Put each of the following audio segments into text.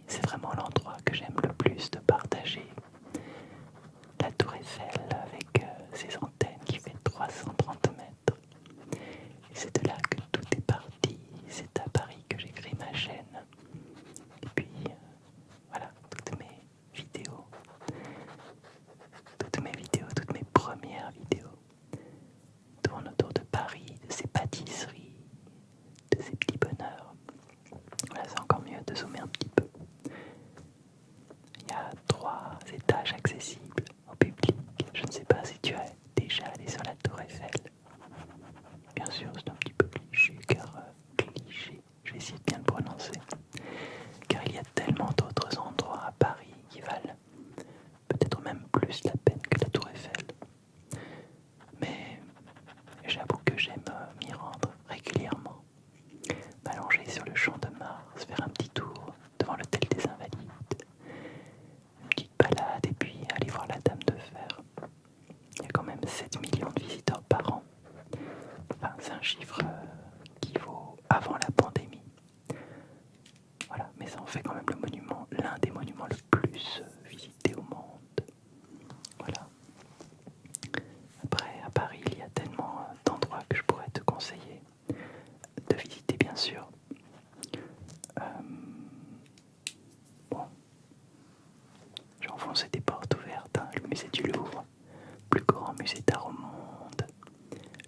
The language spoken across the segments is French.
c'est vraiment l'endroit que j'aime le plus de partager. La Tour Eiffel avec ses antennes qui fait 330 mètres. Et c'est de là que tout est parti. C'est à Paris que j'ai créé ma chaîne. Et puis voilà, toutes mes premières vidéos tournent autour de Paris, de ses pâtisseries, de ses petits bonheurs. Là, c'est encore mieux de zoomer un petit peu. Il y a 3 étages accessibles au public. Je ne sais pas si tu es déjà allé sur la Tour Eiffel. Bien sûr, c'est un petit peu cliché, je vais essayer de bien le prononcer. Car il y a tellement d'autres endroits à Paris qui valent peut-être même plus la peine que la Tour Eiffel. Mais j'avoue que j'aime m'y rendre régulièrement. M'allonger sur le champ de Mars, faire un petit tour devant l'hôtel des Invalides, une petite balade et puis aller voir la Dame de Fer. Il y a quand même 7 millions de visiteurs par an. Enfin, c'est un chiffre qui vaut avant la pandémie. Voilà, mais ça en fait quand même l'un des monuments le plus visité au monde. Voilà. Après, à Paris, il y a tellement d'endroits que je pourrais te conseiller de visiter, bien sûr. Bon, j'ai enfoncé des portes ouvertes, hein. Le musée du Louvre, plus grand musée d'art au monde.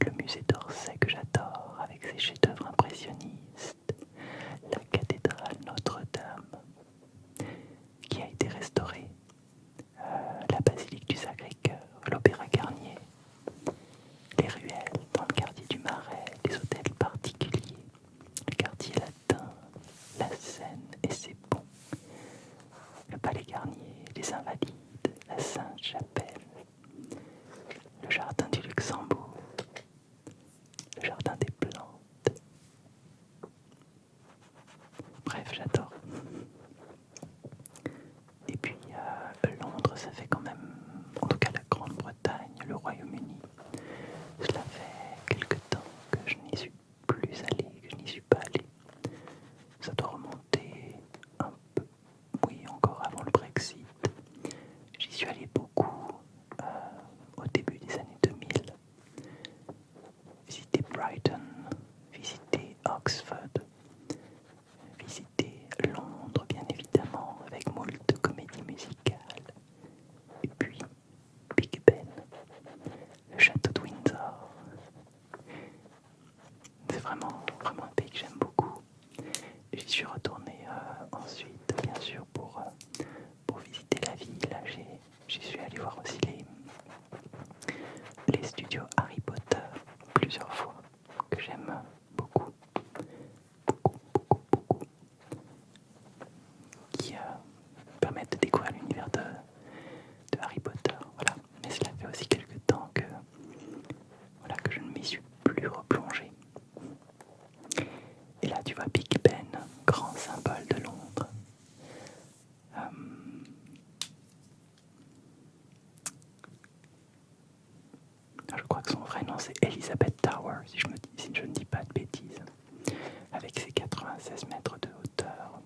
Le musée d'Orsay que j'adore, avec ses chefs-d'œuvre impressionnistes. La cathédrale Notre-Dame, qui a été restaurée. La basilique du Sacré-Cœur, l'Opéra Garnier, les ruelles dans le quartier du Marais, les hôtels particuliers, le quartier latin, la Seine et ses ponts, le Palais Garnier, les Invalides, la Sainte-Chapelle, le Jardin du Luxembourg, le Jardin des Plantes. Bref, j'adore. Et puis Londres, ça fait quand même, en tout cas la Grande-Bretagne, le Royaume-Uni. Cela fait quelque temps que je n'y suis plus allé, que je n'y suis pas allé. Ça doit remonter un peu, oui, encore avant le Brexit. J'y suis allé beaucoup au début des années 2000. Visiter Brighton, visiter Oxford, visiter Londres, bien évidemment, avec moult comédies musicales. Et puis Big Ben, le château de Windsor. C'est vraiment un pays que j'aime beaucoup. J'y suis retourné ensuite, bien sûr, pour visiter la ville. J'y suis allé voir aussi les studios Harry Potter plusieurs fois, que j'aime beaucoup, qui permettent de découvrir l'univers de Harry Potter. Voilà. Mais cela fait aussi quelques temps que je ne m'y suis plus replongé. Et là, tu vois Big Ben, grand symbole de Londres. Je crois que son vrai nom c'est Elizabeth Tower, si je ne dis pas de bêtises. Avec ses 96 mètres de hauteur,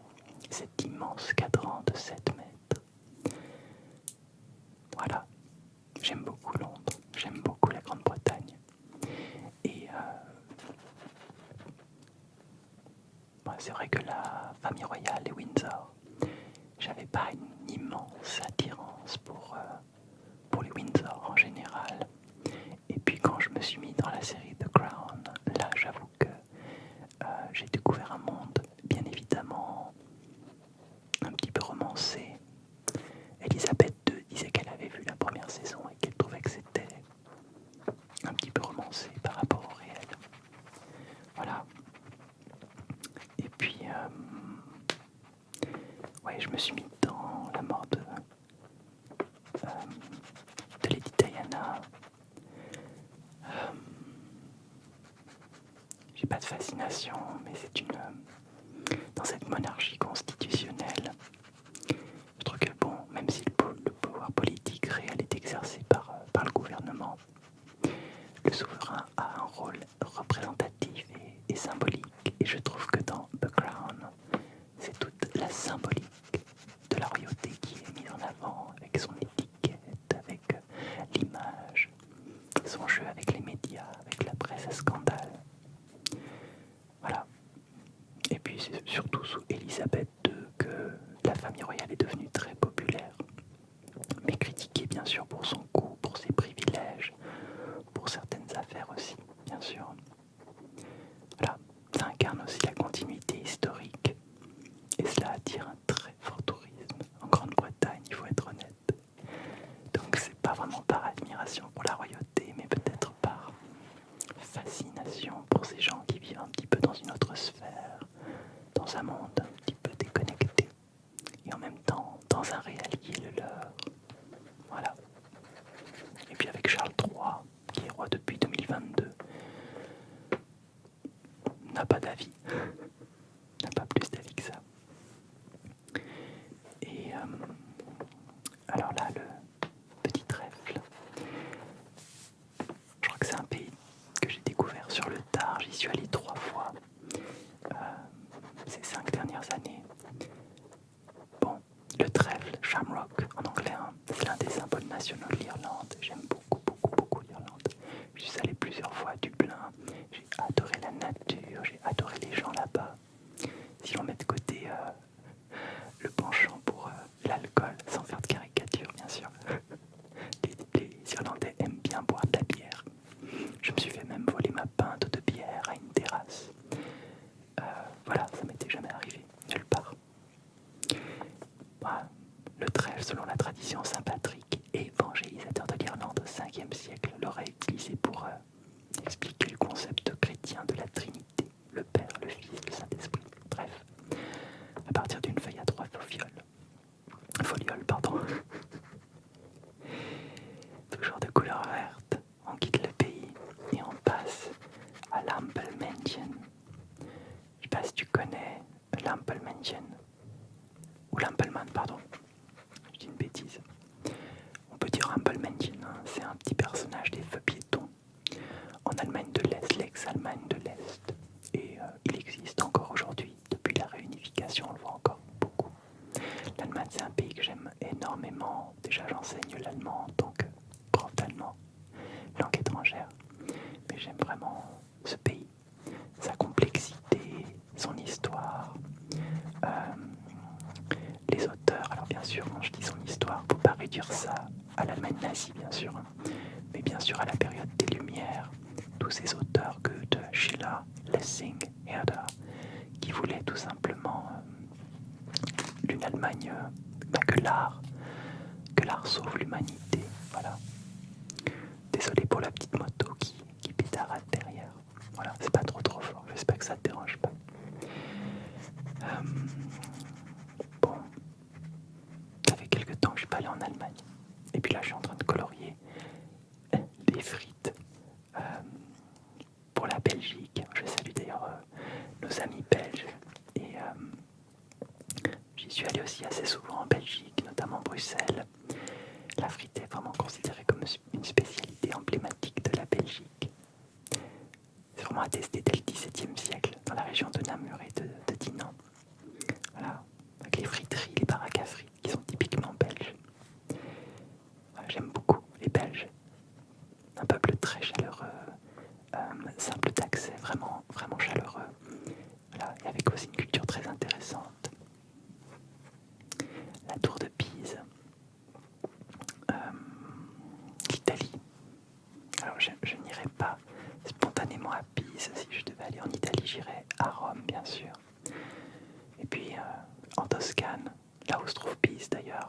cet immense cadran de 7 mètres. Voilà, j'aime beaucoup Londres, j'aime beaucoup la Grande-Bretagne. Et c'est vrai que la famille royale et Windsor, j'avais pas une immense attirance pour les Windsor en général. Et puis quand je me suis mis dans la série The Crown, là j'avoue que j'ai découvert un monde bien évidemment un petit peu romancé. Elisabeth II disait qu'elle avait vu la première saison et qu'elle trouvait que c'était un petit peu romancé par rapport au réel. Voilà. Et puis, ouais, je me suis mis dans la mort de Lady Diana. J'ai pas de fascination, mais c'est dans cette monarchie constitutionnelle, je trouve que bon, même si le pouvoir politique réel est exercé par le gouvernement, le souverain a un rôle représentatif et symbolique. Et je trouve que dans The Crown, c'est toute la symbolique malgré ce scandale. Voilà. Et puis c'est surtout sous Élisabeth II que la famille royale est devenue très populaire, mais critiquée bien sûr pour son goût, pour ses privilèges, pour certaines affaires aussi, bien sûr. Voilà, ça incarne aussi la continuité historique, et cela attire un très fort tourisme. En Grande-Bretagne, il faut être honnête. Donc c'est pas vraiment par admiration pour la royauté, mais peut-être par fascination pour ces gens qui vivent un petit peu dans une autre sphère, dans un monde un petit peu déconnecté, et en même temps dans un réel qui est le leur. Voilà. Et puis avec Charles III, qui est roi depuis 2022, n'a pas d'avis, n'a pas plus d'avis que ça. Et alors là, le petit trèfle, je crois que c'est un pays que j'ai découvert sur le tard. J'y suis allé 3 fois ces 5 dernières années. Bon, le trèfle, shamrock en anglais, hein, c'est l'un des symboles nationaux de l'Irlande. J'aime beaucoup l'Irlande. Je suis allé plusieurs fois à Dublin. J'ai adoré la nature, j'ai adoré les gens là-bas. Si l'on met de côté le penchant pour l'alcool, sans faire de caricature bien sûr, les Irlandais aiment bien boire de la bière. Je me suis fait même voler ma pinte de bière à une terrasse. Voilà, ça m'était jamais arrivé, nulle part. Voilà. Le trèfle, selon la tradition Saint-Patrick, évangélisateur de l'Irlande au 5e siècle, l'aurait utilisé pour expliquer le concept chrétien de la Trinité, le Père, le Fils, le Saint-Esprit. Bref, à partir d'une feuille à 3 folioles, pardon. Toujours de couleur verte, on quitte le pays et on passe à l'Ampelmännchen. Je sais pas si tu connais l'Ampelmännchen, ou l'Ampelmann, pardon, je dis une bêtise. On peut dire Ampelmännchen, hein. C'est un petit personnage des feux piétons en Allemagne de l'Est, l'ex-Allemagne de l'Est. Et il existe encore aujourd'hui, depuis la réunification, on le voit encore beaucoup. L'Allemagne, c'est un pays que j'aime énormément. Déjà, j'enseigne l'allemand en tant que prof d'allemand, langue étrangère. Mais j'aime vraiment ce pays, sa complexité, son histoire, les auteurs. Alors bien sûr, quand je dis son histoire, il ne faut pas réduire ça à l'Allemagne nazie, bien sûr, hein. Mais bien sûr à la période des Lumières, tous ces auteurs, Goethe, Schiller, Lessing, Herder, qui voulaient tout simplement une Allemagne, que l'art sauve l'humanité. Voilà. Désolé pour la petite moto qui pétarade derrière. Voilà, c'est pas trop fort, j'espère que ça te dérange pas. Bon, ça fait quelques temps que je suis pas allé en Allemagne. Et puis là, je suis en train de colorier des frites pour la Belgique. Je salue d'ailleurs nos amis belges. Et j'y suis allé aussi assez souvent en Belgique, notamment Bruxelles. La frite est vraiment considérée comme une spécialité emblématique de la Belgique. C'est vraiment attesté dès le XVIIe siècle dans la région de Namur et de Dinan. Voilà, avec les friteries, les baraques à frites qui sont typiquement belges. Voilà, j'aime beaucoup les Belges. Un peuple très chaleureux, simple d'accès, vraiment chaleureux. Voilà, et avec aussi une culture très intéressante. La tour de Pise, l'Italie. Alors je n'irai pas spontanément à Pise. Si je devais aller en Italie, j'irais à Rome, bien sûr. Et puis en Toscane, là où se trouve Pise d'ailleurs.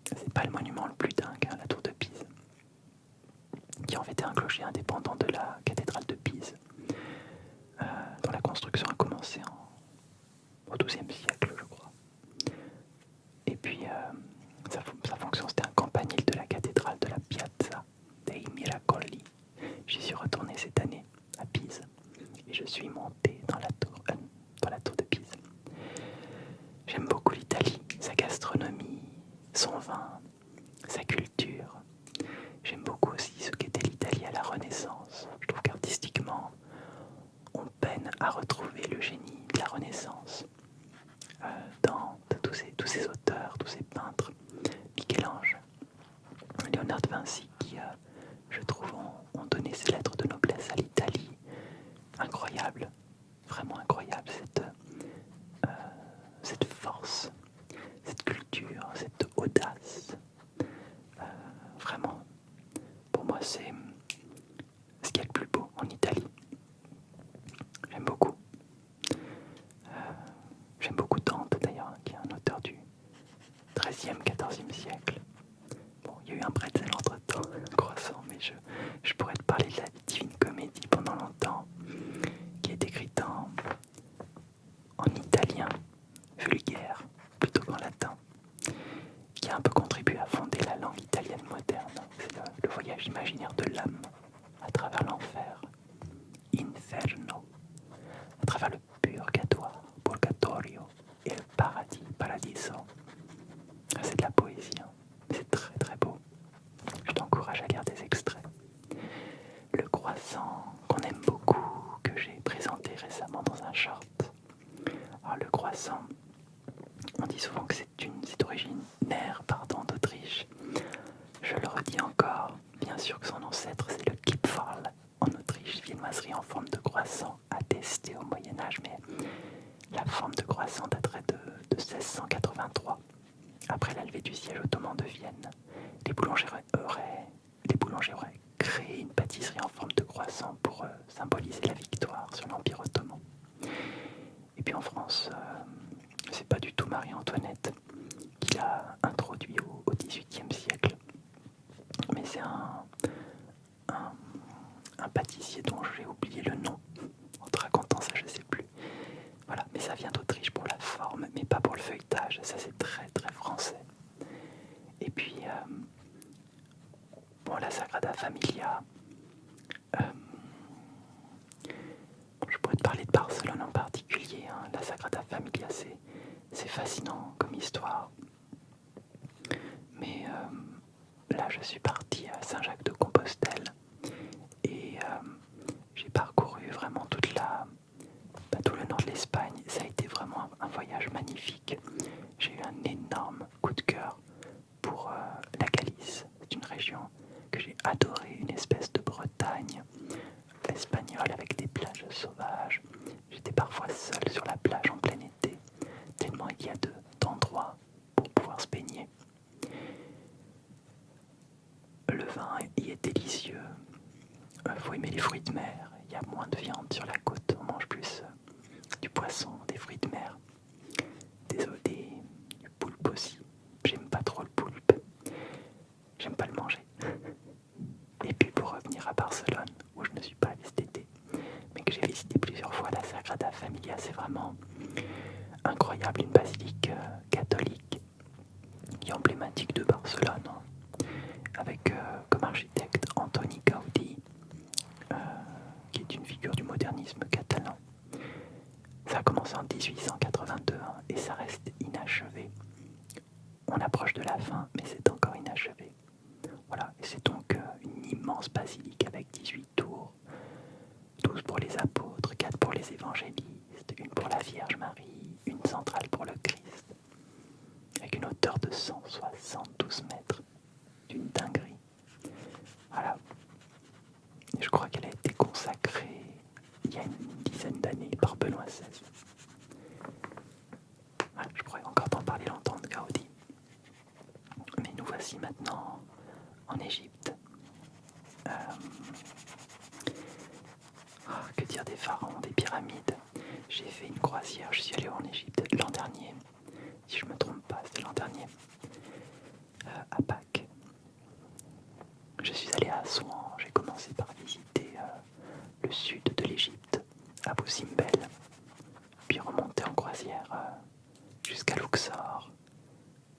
C'est pas le monument le plus dingue, hein, la tour de Pise, qui en fait est un clocher indépendant de la cathédrale de Pise, dont la construction a commencé au XIIe siècle, je crois. Et puis sa fonction, c'était un campanile de la cathédrale de la Piazza dei Miracoli. J'y suis retourné cette année à Pise et je suis monté dans la tour de Pise. J'aime beaucoup l'Italie, sa gastronomie, son vin, sa culture. J'aime beaucoup aussi ce qu'était l'Italie à la Renaissance. Je trouve qu'artistiquement, on peine à retrouver le génie de la Renaissance dans tous ces auteurs, tous ces peintres. Michel-Ange, Léonard de Vinci, qui, je trouve, ont donné ces lettres de noblesse à XIIIe, XIVe siècle. Bon, il y a eu un bretzel entre-temps, un croissant, mais je pourrais te parler de la Divine Comédie pendant longtemps, qui est écrite en italien, vulgaire, plutôt qu'en latin, qui a un peu contribué à fonder la langue italienne moderne. C'est le voyage imaginaire de l'âme à travers l'enfer, inferno, à travers le purgatoire, purgatorio, et le paradis, paradiso. C'est de la poésie, hein. C'est très très beau. Je t'encourage à lire des extraits. Le croissant qu'on aime beaucoup, que j'ai présenté récemment dans un short. Alors le croissant, on dit souvent que c'est originaire d'Autriche. Je le redis encore, bien sûr que son ancêtre c'est le Kipferl en Autriche, viennoiserie en forme de croissant attestée au Moyen-Âge, mais la forme de croissant daterait de 1683. Après la levée du siège ottoman de Vienne, les boulangers auraient créé une pâtisserie en forme de croissant pour symboliser la victoire sur l'Empire ottoman. Et puis en France, c'est pas du tout Marie-Antoinette qui l'a introduit au XVIIIe siècle, mais c'est un pâtissier dont j'ai oublié le nom. En te racontant ça, je sais plus. Voilà, mais ça vient d'Autriche pour la forme, mais pas pour le feuilletage. Ça, c'est très très français. Et puis, la Sagrada Familia. Je pourrais te parler de Barcelone en particulier, hein. La Sagrada Familia, c'est fascinant comme histoire. Mais là, je suis parti à Saint-Jacques-de-Compostelle et j'ai parcouru vraiment tout le nord de l'Espagne. Ça a été vraiment un voyage magnifique. J'ai eu un énorme coup de cœur pour la Galice. C'est une région que j'ai adorée, une espèce de Bretagne espagnole avec des plages sauvages. J'étais parfois seul sur la plage en plein été, tellement il y a d'endroits pour pouvoir se baigner. Le vin y est délicieux. Faut aimer les fruits de mer. Il y a moins de viande sur la côte. On mange plus du poisson, des fruits de mer. Désolé, du poulpe aussi. J'aime pas trop le poulpe. J'aime pas le manger. Et puis pour revenir à Barcelone, où je ne suis pas allé cet été, mais que j'ai visité plusieurs fois, la Sagrada Familia, c'est vraiment incroyable. Une basilique catholique qui est emblématique de Barcelone, hein, avec comme architecte Antoni Gaudí, qui est une figure du modernisme catalan. Ça a commencé en 1882 hein, et ça reste inachevé. On approche de la fin, mais c'est encore inachevé. Voilà, et c'est donc une immense basilique avec 18 tours, 12 pour les apôtres, 4 pour les évangélistes, une pour la Vierge Marie, une centrale pour le Christ, avec une hauteur de 172 mètres, d'une dinguerie. Voilà. Et je crois qu'elle a été consacrée il y a une dizaine d'années par Benoît XVI. Voilà, je pourrais encore t'en parler longtemps de Gaudi. Mais nous voici maintenant en Égypte. Que dire des pharaons, des pyramides. J'ai fait une croisière, je suis allé en Égypte l'an dernier. Si je ne me trompe pas, c'était l'an dernier. À Pâques. Je suis allé à Assouan, j'ai commencé par visiter le sud de l'Égypte, Abu Simbel, puis remonter en croisière jusqu'à Luxor,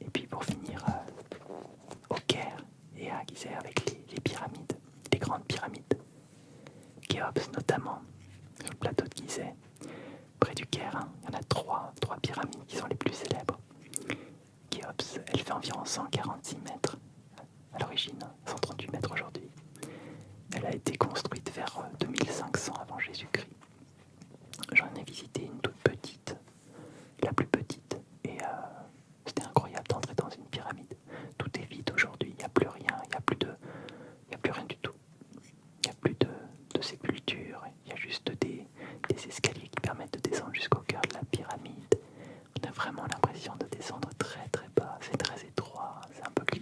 et puis pour finir au Caire et à Gizeh avec les pyramides, les grandes pyramides. Khéops notamment, sur le plateau de Gizeh, près du Caire, hein. Il y en a trois pyramides qui sont les plus célèbres. Khéops, elle fait environ 146 mètres à l'origine, 138 mètres aujourd'hui. Elle a été construite vers 2500 avant Jésus-Christ. J'en ai visité une toute petite, la plus petite, et c'était incroyable d'entrer dans une pyramide. Tout est vide aujourd'hui, il n'y a plus rien, il n'y a plus rien du tout. Il n'y a plus de sépulture, il y a juste des escaliers qui permettent de descendre jusqu'au cœur de la pyramide. On a vraiment l'impression de descendre très très bas, c'est très étroit, c'est un peu clivant.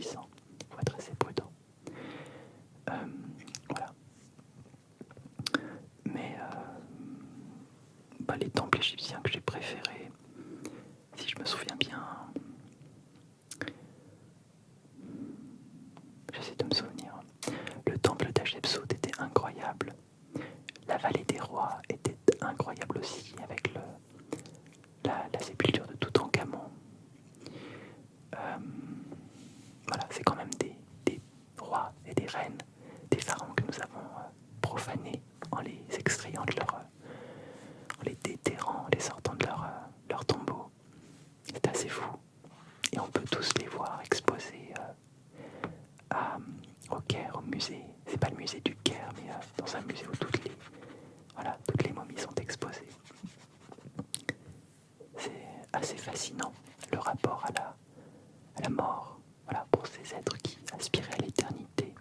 la mort, voilà, pour ces êtres qui aspiraient à l'éternité.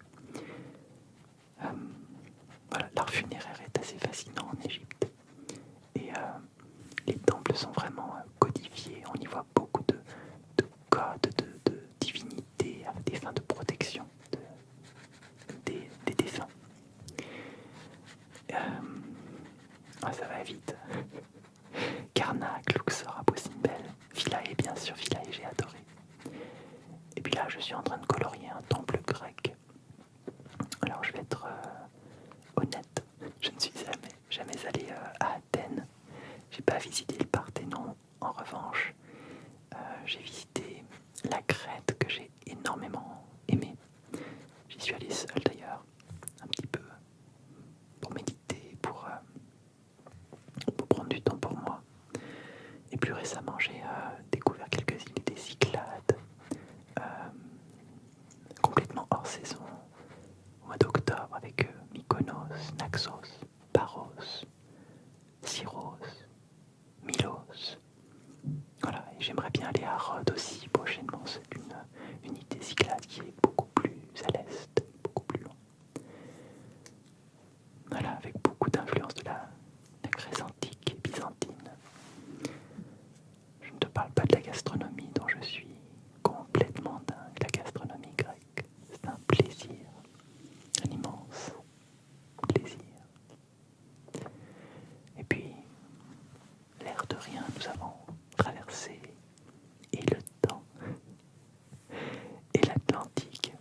Voilà, l'art funéraire est assez fascinant en Égypte. Et les temples sont vraiment codifiés. On y voit beaucoup de codes, de divinités à des fins de protection des défunts. Ça va vite. Karnak, Luxor, Abu Simbel, Philae, bien sûr, Philae, j'ai adoré. Et puis là, je suis en train de colorier un temple grec. Alors, je vais être honnête, je ne suis jamais allé à Athènes. J'ai pas visité le Parthénon. En revanche, j'ai visité la Crète que j'ai énormément aimée. J'y suis allé seul d'ailleurs, un petit peu pour méditer, pour prendre du temps pour moi. Et plus récemment, j'ai découvert quelques îles des Cyclades, complètement hors saison, au mois d'octobre, avec Mykonos, Naxos, Paros, Syros, Milos. Voilà, et j'aimerais bien aller à Rhodes aussi prochainement. C'est une île des Cyclades qui est beaucoup plus à l'est, beaucoup plus loin. Voilà, avec beaucoup d'influence de la Grèce antique et byzantine. Je ne te parle pas de la gastronomie dont je suis complètement dingue, la gastronomie grecque. C'est un plaisir, un immense plaisir. Et puis, l'air de rien, nous avons traversé et le temps et l'Atlantique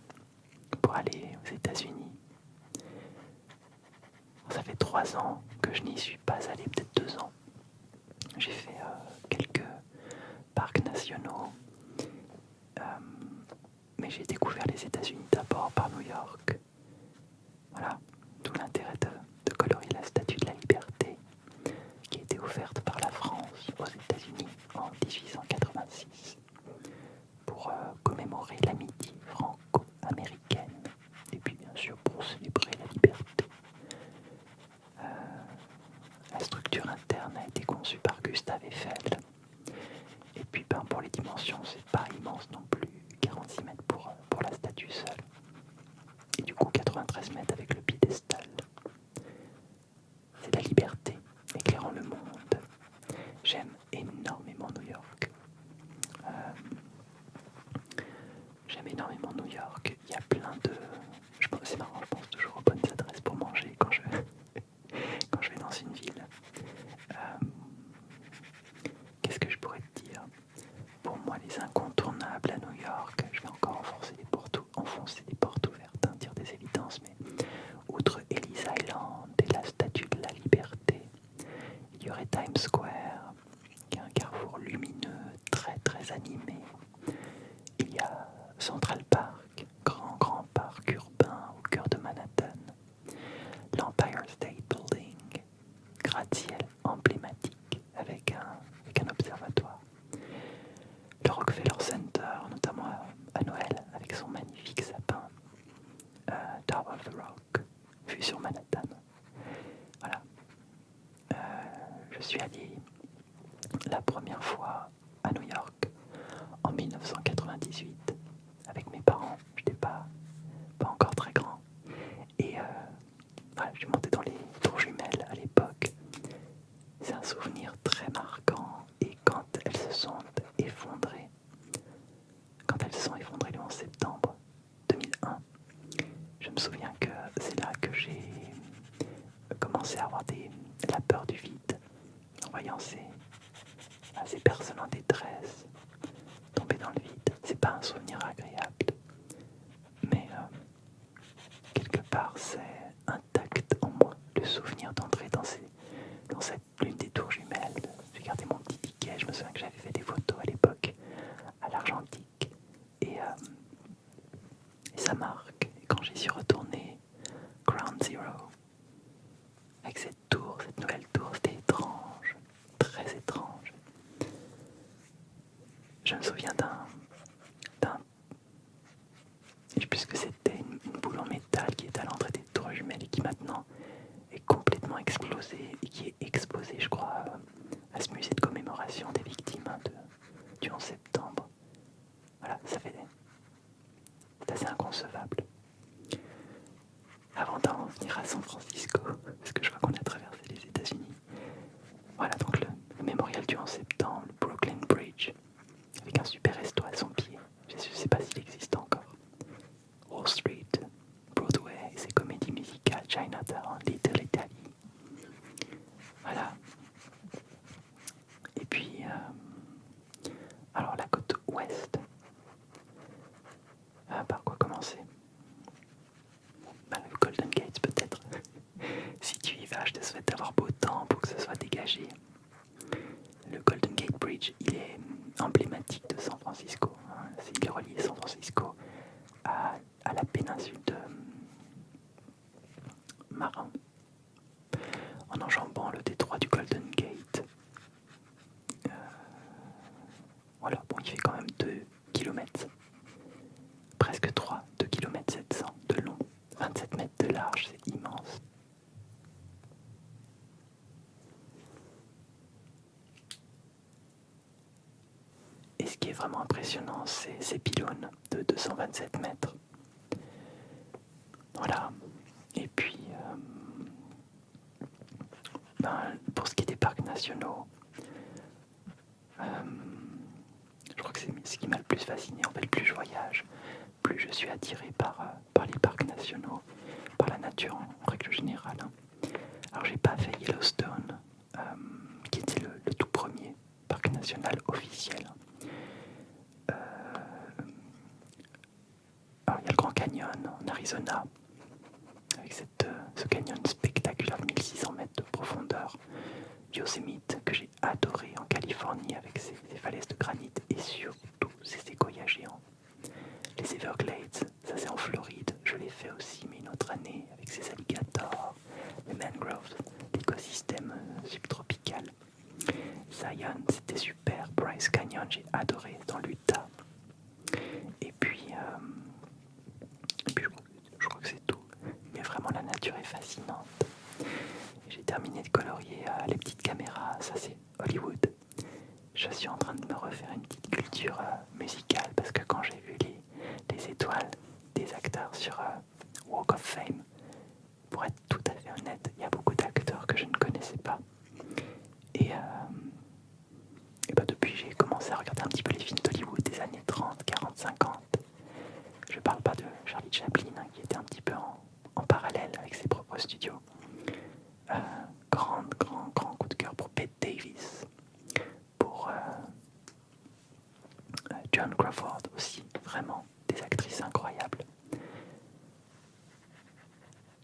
pour aller aux États-Unis. Ça fait 3 ans que je n'y suis pas allé, peut-être 2 ans. J'ai fait quelques parcs nationaux, mais j'ai découvert les États-Unis d'abord par New York. Voilà, tout l'intérêt de colorier la Statue de la Liberté qui a été offerte par la France aux États-Unis en 1886 pour commémorer l'amitié franco-américaine et puis bien sûr pour célébrer la liberté. La structure interne a été conçue par Gustave Eiffel. Et puis pour les dimensions, c'est pas immense non plus, 46 mètres pour la statue seule. Et du coup 93 mètres avec le piédestal. C'est la liberté éclairant le monde. J'aime énormément New York. J'aime énormément New York. Il y a plein de... C'est marrant, je pense toujours aux bonnes adresses pour manger quand je vais dans une ville. Qu'est-ce que je pourrais te dire? Pour moi, les incontournables à New York, je vais encore enfoncer des portes ouvertes, dire des évidences, mais outre Ellis Island et la Statue de la Liberté, il y aurait Times Square, qui est un carrefour lumineux, très très animé. Il y a Central Park, grand parc urbain au cœur de Manhattan. L'Empire State Building, gratte-ciel emblématique avec un observatoire. Le Rockefeller Center, notamment à Noël, avec son magnifique sapin. Tower of the Rock, vue sur Manhattan. Voilà. Je suis allé la première fois à New York en 1998 avec mes parents. Je n'étais pas encore très grand. Et voilà, je suis monté dans les tours jumelles à l'époque. C'est un souvenir très marquant. Et quand elles se sont effondrées le 11 septembre 2001, je me souviens que c'est là que j'ai commencé à avoir la peur du vide en voyant ces personnes en détresse tomber dans le vide. C'est pas un souvenir agréable, mais quelque part c'est intact en moi, le souvenir d'entrer dans cette l'une des tours jumelles. J'ai gardé mon petit ticket, je me souviens que j'avais fait des photos à l'époque à l'argentique et ça marque. Et quand j'y suis retourné, Ground Zero, avec cette nouvelle tour, c'était étrange, très étrange. Je me souviens je sais plus ce que c'était, une boule en métal qui était à l'entrée des tours jumelles et qui maintenant est complètement explosée et qui est exposée, je crois, à ce musée de commémoration des victimes du 11 septembre. Voilà, c'est assez inconcevable. Avant d'en venir à San Francisco, parce que je crois qu'on a traversé les États-Unis. Voilà donc le mémorial du 11 septembre, le Brooklyn Bridge, avec un super resto à son pied. Je ne sais pas s'il existe encore. Wall Street, Broadway, ses comédies musicales, Chinatown, Little Italy. Voilà. Et puis, alors la côte ouest. Par quoi commencer? Le Golden Gate peut-être. Si tu y vas, je te souhaite d'avoir beau temps pour que ce soit dégagé. Le Golden Gate Bridge, il est emblématique de San Francisco. Il relie San Francisco à la péninsule de Marin, en enjambant le détroit du Golden Gate. Voilà, bon, il fait quand même 2 km, presque 3, 2 km 700 de long, 27 mètres de large, c'est immense. Et ce qui est vraiment impressionnant, c'est ces pylônes de 227 mètres. Voilà. Et puis, pour ce qui est des parcs nationaux, je crois que c'est ce qui m'a le plus fasciné. En fait, plus je voyage, plus je suis attiré par les parcs nationaux, par la nature en règle générale. Alors, j'ai pas fait Yellowstone, qui était le tout premier parc national officiel. Alors, il y a le Grand Canyon en Arizona, avec ce canyon spectaculaire de 1600 mètres de profondeur. Yosemite, que j'ai adoré en Californie, avec ses falaises de granit et surtout ses séquoias géants. Les Everglades, ça c'est en Floride, je l'ai fait aussi, mais une autre année, avec ses alligators, les mangroves, l'écosystème subtropical. Zion, c'était super. Bryce Canyon, j'ai adoré, dans l'Utah. Et puis je crois que c'est tout. Mais vraiment, la nature est fascinante. J'ai terminé de colorier les petites caméras, ça c'est Hollywood. Je suis en train de me refaire une petite culture musicale parce que quand j'ai vu les étoiles des acteurs sur Walk of Fame, pour être tout à fait honnête, il y a beaucoup d'acteurs que je ne connaissais pas. Et depuis, j'ai commencé à regarder un petit peu les films d'Hollywood des années 30, 40, 50. Je parle pas de Charlie Chaplin, qui était un petit peu en parallèle avec ses propres studios. Grand coup de cœur pour Bette Davis, pour Joan Crawford aussi, vraiment des actrices incroyables.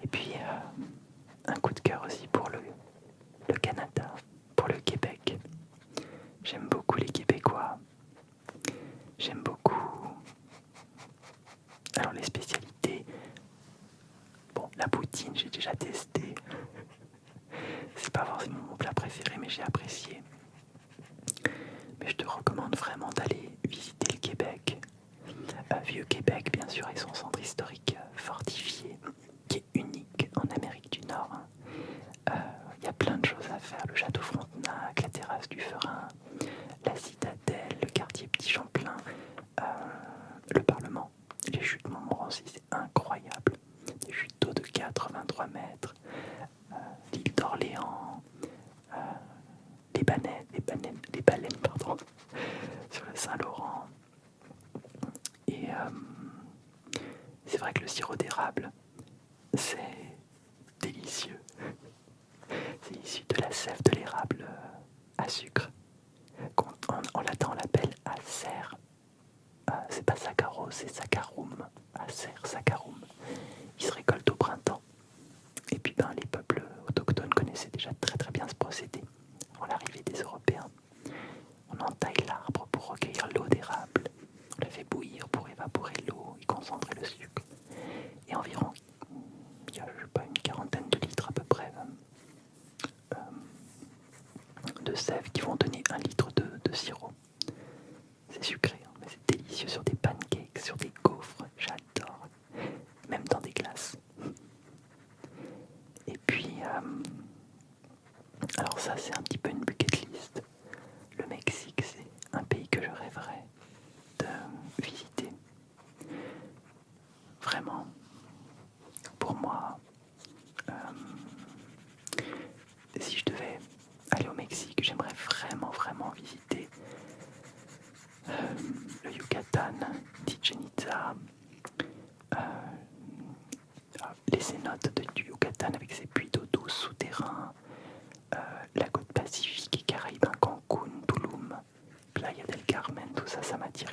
Et puis un coup de cœur aussi pour le Canada, pour le Québec. J'aime beaucoup les Québécois. J'aime beaucoup. Alors les spécialités. Bon, la poutine, j'ai déjà testé. C'est pas forcément mon plat préféré, mais j'ai apprécié. Mais je te recommande vraiment d'aller visiter le Québec. Vieux-Québec, bien sûr, et son centre historique fortifié, qui est unique en Amérique du Nord. Il y a plein de choses à faire. Le château Frontenac, la terrasse du Ferin, la citadelle, le quartier Petit-Champlain, le Parlement, les chutes Montmorency, c'est incroyable. Des chutes d'eau de 83 mètres, l'île d'Orléans, les baleines, pardon, sur le Saint-Laurent. Et c'est vrai que le sirop d'érable, c'est délicieux. C'est issu de la sève de l'érable à sucre. En latin, on l'appelle acer. C'est pas saccharose, c'est saccharum. Acer, saccharum. Il se récolte au printemps. Et puis les peuples autochtones connaissaient déjà très très bien ce procédé. Avant l'arrivée des Européens, on entaille l'arbre pour recueillir l'eau d'érable. On la fait bouillir pour évaporer l'eau et concentrer le sucre. Et environ, il y a une quarantaine de litres à peu près de sève qui vont donner 1 litre de sirop. C'est sucré, mais c'est délicieux sur des pancakes, sur des gaufres, j'adore. Même dans des glaces. Et puis, alors ça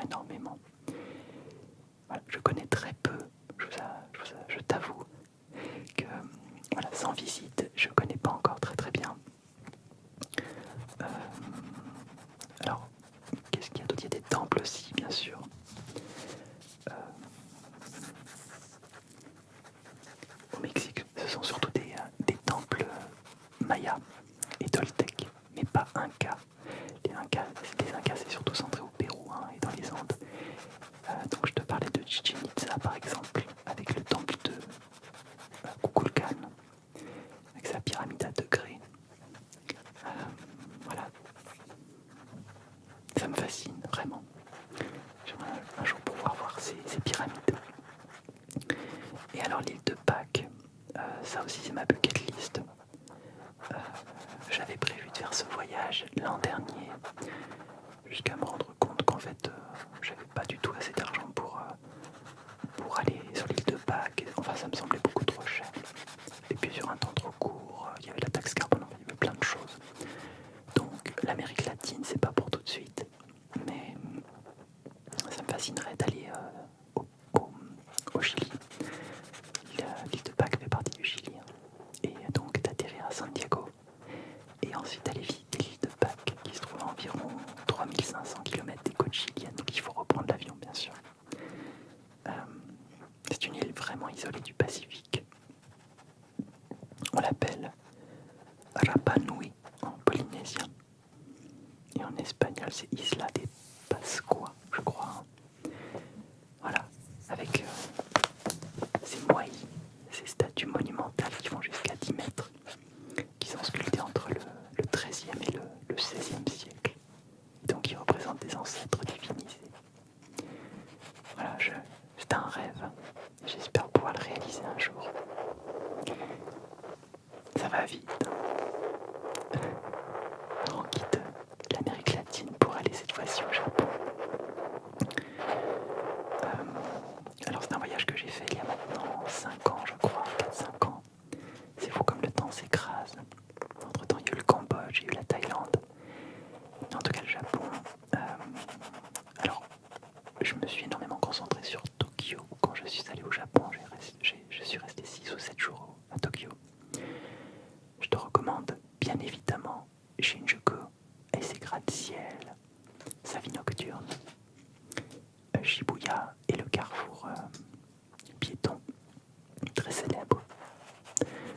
énormément. Voilà, je connais très peu, je t'avoue que voilà, sans visite, je connais pas encore très très bien. Euh, alors, qu'est-ce qu'il y a d'autre? Il y a des temples aussi, bien sûr. Euh, Au Mexique, ce sont surtout des temples mayas et toltèques, mais pas incas. Les Incas, c'est surtout centré au Pérou hein, et dans les Andes. Donc je te parlais de Chichen Itza par exemple, avec le temple de Kukulkan, avec sa pyramide à degrés. Voilà, ça me fascine vraiment. J'aimerais un jour pouvoir voir ces pyramides. Et alors l'île de Pâques, ça aussi c'est ma bucket list. J'avais prévu de faire ce voyage l'an dernier, jusqu'à me rendre compte qu'en fait j'avais pas du tout assez d'argent pour aller sur l'île de Pâques. Enfin ça me semblait beaucoup trop cher. Et puis sur un temps trop court, il y avait la taxe carbone, il y avait plein de choses. Donc l'Amérique latine c'est pas pour tout de suite. Mais ça me fascinerait d'aller au Chili. L'île de Pâques fait partie du Chili. Hein. Et donc d'atterrir à San Diego. Et ensuite aller visiter l'île de Pâques qui se trouve à environ 3500 km des côtes chiliennes. Donc il faut reprendre l'avion bien sûr. C'est une île vraiment isolée du Pacifique. On l'appelle Rapa Nui en polynésien. Et en espagnol c'est Isla de Pascua, je crois. Voilà, avec ces moaïs, ces statues monumentales qui vont jusqu'à 10 mètres, qui sont sculptées entre le XIIIe et le XVIe siècle, et donc qui représentent des ancêtres divinisés. Voilà, c'est un rêve, j'espère pouvoir le réaliser un jour. Ça va vite. On quitte l'Amérique latine pour aller cette fois-ci au Japon. Alors c'est un voyage que j'ai fait il y a maintenant 5 ans je crois, 4-5 ans. C'est fou comme le temps s'écrase. Entre temps il y a eu le Cambodge, il y a eu la Thaïlande. En tout cas le Japon. Alors je me suis énormément concentré sur Tokyo. Quand je suis allé au Japon, je suis resté 6 ou 7 jours à Tokyo. Je te recommande bien évidemment Shinjuku et ses gratte-ciel, sa vie nocturne, Shibuya et le carrefour piéton très célèbre.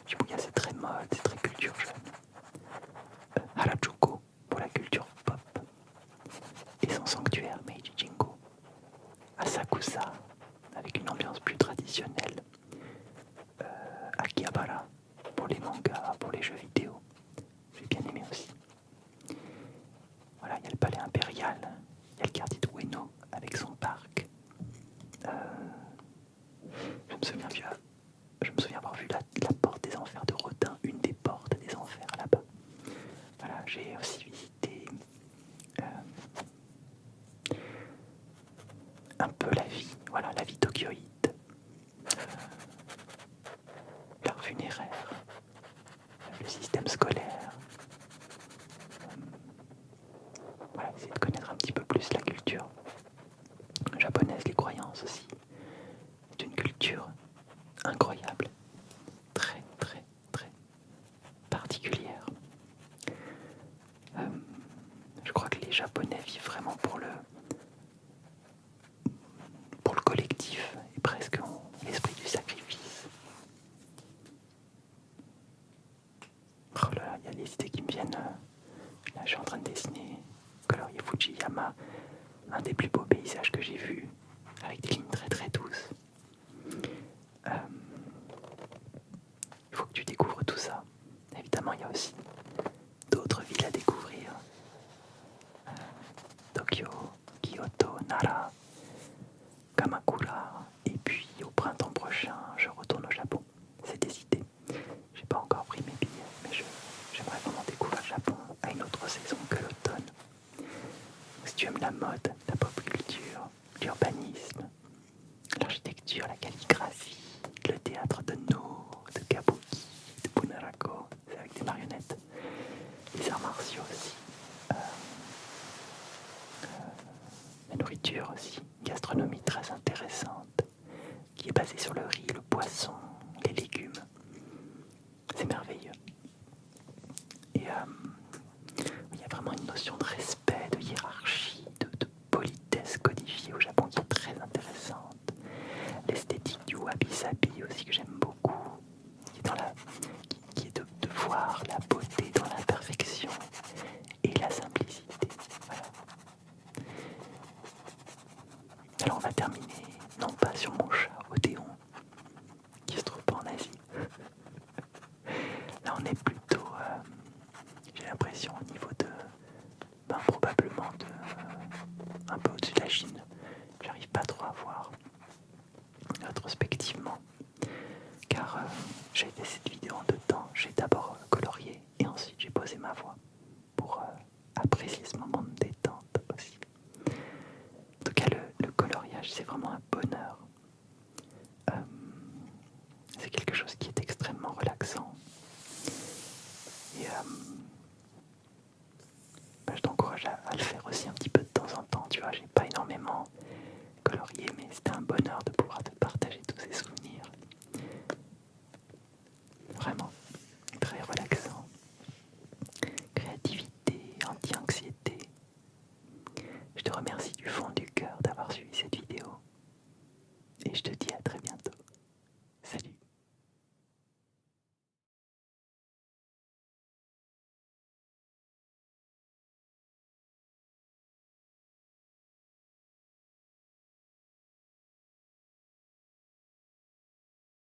Shibuya c'est très mode, c'est très culture jeune. Harajuku pour la culture pop et son sanctuaire Meiji Jingu. Asakusa avec une ambiance plus traditionnelle. Akihabara pour les mangas, pour les jeux vidéo. J'ai bien aimé aussi. Voilà, il y a le palais impérial, il y a le quartier de Ueno avec son parc. Je me souviens avoir vu la porte des enfers de Rodin, une des portes des enfers là-bas. Voilà, j'ai aussi visité un peu la vie tokyoïte, l'art funéraire, le système scolaire. Voilà, essayer de connaître un petit peu plus la culture japonaise, les croyances aussi. C'est une culture incroyable, très très très particulière. Je crois que les Japonais vivent vraiment pour le collectif et presque l'esprit du sacrifice. Oh là là, il y a les idées qui me viennent. Là, je suis en train de dessiner colorier Fujiyama, un des plus beaux paysages que j'ai vus, avec des lignes très très douces. aussi une gastronomie très intéressante qui est basée sur le riz, le poisson, les légumes. C'est merveilleux. Et il y a vraiment une notion de respect, de hiérarchie, de politesse codifiée au Japon qui est très intéressante. L'esthétique du wabi-sabi aussi que j'aime beaucoup, qui est, qui est de voir la beauté dans l'imperfection et la simplicité. Voilà. Alors on va terminer, non pas sur mon chat Odéon, qui se trouve pas en Asie. Là on est plutôt, j'ai l'impression au niveau de, probablement un peu au-dessus de la Chine. J'arrive pas trop à voir rétrospectivement, car j'ai fait cette vidéo en 2 temps. J'ai d'abord colorié et ensuite j'ai posé ma voix pour apprécier ce moment de détente aussi. En tout cas, le coloriage, c'est vraiment un bonheur.